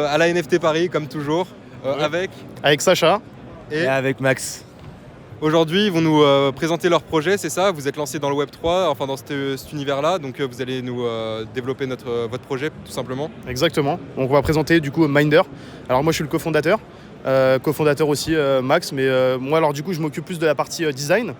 à la NFT Paris, comme toujours, avec Sacha. Et avec Max. Aujourd'hui, ils vont nous présenter leur projet, c'est ça? Vous êtes lancé dans le Web3, enfin dans cet univers-là, donc vous allez nous développer votre projet, tout simplement. Exactement. Donc on va présenter du coup Minder. Alors moi je suis le cofondateur. Cofondateur aussi Max, mais moi alors du coup je m'occupe plus de la partie design,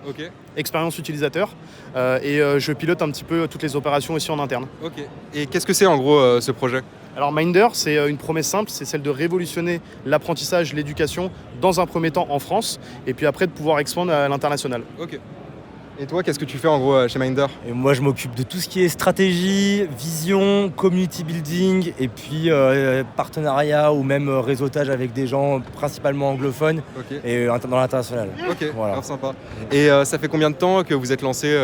expérience utilisateur, et je pilote un petit peu toutes les opérations aussi en interne. Ok. Et qu'est-ce que c'est en gros ce projet? Alors Minder, c'est une promesse simple, c'est celle de révolutionner l'apprentissage, l'éducation dans un premier temps en France, et puis après de pouvoir expandre à l'international. Ok. Et toi, qu'est-ce que tu fais en gros chez Minder? Et moi, je m'occupe de tout ce qui est stratégie, vision, community building et puis partenariat ou même réseautage avec des gens principalement anglophones et dans l'international. Ok, voilà. Grave sympa. Et ça fait combien de temps que vous êtes lancé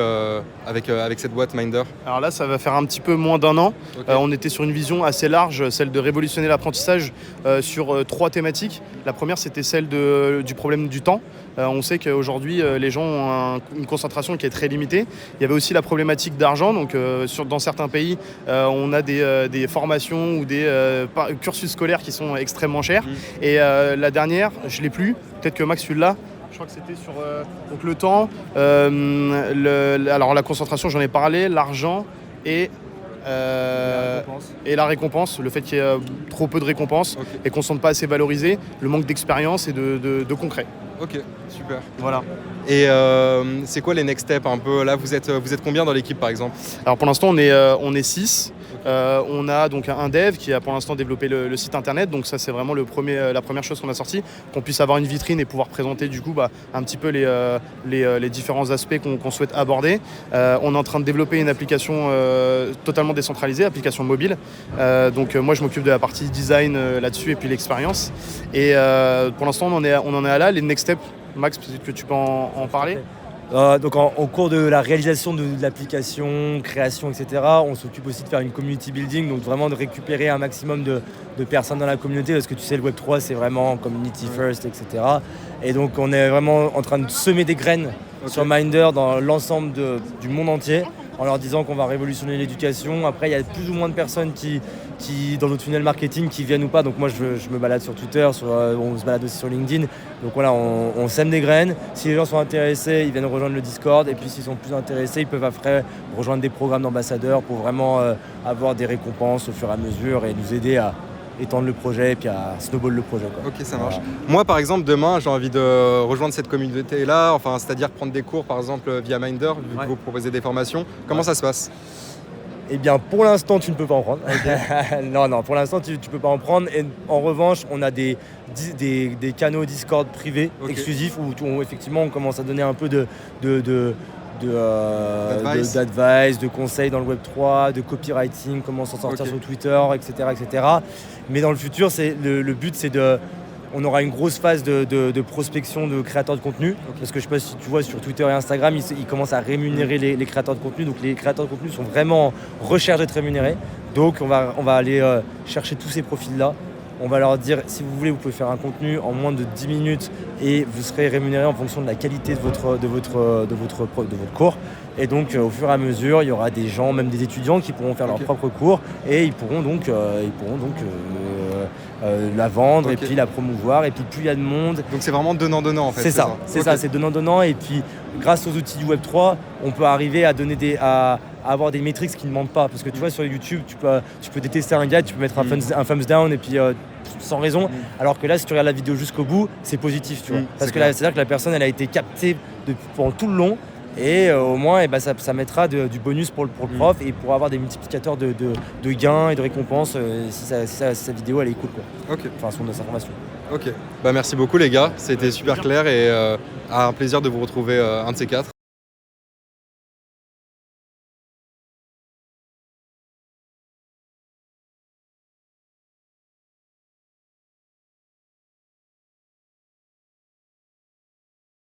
avec cette boîte Minder? Alors là, ça va faire un petit peu moins d'un an. On était sur une vision assez large, celle de révolutionner l'apprentissage sur 3 thématiques. La première, c'était celle du problème du temps. On sait qu'aujourd'hui, les gens ont une concentration qui est très limitée. Il y avait aussi la problématique d'argent. Donc, dans certains pays, on a des formations ou des cursus scolaires qui sont extrêmement chers. Et la dernière, je ne l'ai plus. Peut-être que Max, tu l'as. Je crois que c'était sur donc le temps. Alors, la concentration, j'en ai parlé. L'argent et la récompense, le fait qu'il y ait trop peu de récompenses et qu'on ne se sente pas assez valorisé, le manque d'expérience et de concret. Ok, super. Voilà. Et c'est quoi les next steps un peu? Là, vous êtes combien dans l'équipe par exemple? Alors pour l'instant, on est 6. On a donc un dev qui a pour l'instant développé le site internet. Donc ça, c'est vraiment la première chose qu'on a sorti, qu'on puisse avoir une vitrine et pouvoir présenter du coup un petit peu les différents aspects qu'on souhaite aborder. On est en train de développer une application totalement décentralisée, application mobile. Donc moi, je m'occupe de la partie design là-dessus et puis l'expérience. Et pour l'instant, on en est à là. Les next steps, Max, peut-être que tu peux en parler. Donc au cours de la réalisation de l'application, création, etc., on s'occupe aussi de faire une community building, donc vraiment de récupérer un maximum de personnes dans la communauté, parce que tu sais, le Web3, c'est vraiment community first, etc. Et donc on est vraiment en train de semer des graines sur Minder dans l'ensemble du monde entier, en leur disant qu'on va révolutionner l'éducation. Après, il y a plus ou moins de personnes qui dans notre funnel marketing, qui viennent ou pas. Donc moi, je me balade sur Twitter, on se balade aussi sur LinkedIn. Donc voilà, on sème des graines. Si les gens sont intéressés, ils viennent rejoindre le Discord. Et puis s'ils sont plus intéressés, ils peuvent après rejoindre des programmes d'ambassadeurs pour vraiment avoir des récompenses au fur et à mesure et nous aider à étendre le projet et puis à snowball le projet. Ok, ça marche. Moi, par exemple, demain, j'ai envie de rejoindre cette communauté-là, enfin, c'est-à-dire prendre des cours, par exemple, via Minder, vu que vous proposez des formations. Comment ça se passe? Eh bien, pour l'instant, tu ne peux pas en prendre. Non, pour l'instant, tu ne peux pas en prendre. Et en revanche, on a des canaux Discord privés exclusifs où effectivement, on commence à donner un peu d'advice, de conseils dans le Web3, de copywriting, comment s'en sortir sur Twitter, etc. Mais dans le futur, le but, c'est on aura une grosse phase de prospection de créateurs de contenu. Parce que je ne sais pas si tu vois sur Twitter et Instagram, ils commencent à rémunérer les créateurs de contenu. Donc les créateurs de contenu sont vraiment en recherche d'être rémunérés. Donc on va aller chercher tous ces profils-là. On va leur dire, si vous voulez, vous pouvez faire un contenu en moins de 10 minutes et vous serez rémunéré en fonction de la qualité de votre cours. Et donc, au fur et à mesure, il y aura des gens, même des étudiants, qui pourront faire leurs propres cours et ils pourront donc la vendre et puis la promouvoir. Et puis, plus il y a de monde... Donc, c'est vraiment donnant-donnant, en fait. C'est ça, c'est donnant-donnant. Et puis, grâce aux outils du Web3, on peut arriver à donner à avoir des métriques qui ne mentent pas. Parce que tu vois, sur YouTube, tu peux détester un gars, tu peux mettre un thumbs down et puis... sans raison, alors que là, si tu regardes la vidéo jusqu'au bout, c'est positif, tu vois. Parce que là, c'est-à-dire que la personne, elle a été captée pendant tout le long, et au moins, ça mettra du bonus pour le prof et pour avoir des multiplicateurs de gains et de récompenses si sa vidéo, elle est cool, quoi. Enfin, son information. Ok. Merci beaucoup, les gars. C'était super clair et un plaisir de vous retrouver un de ces 4.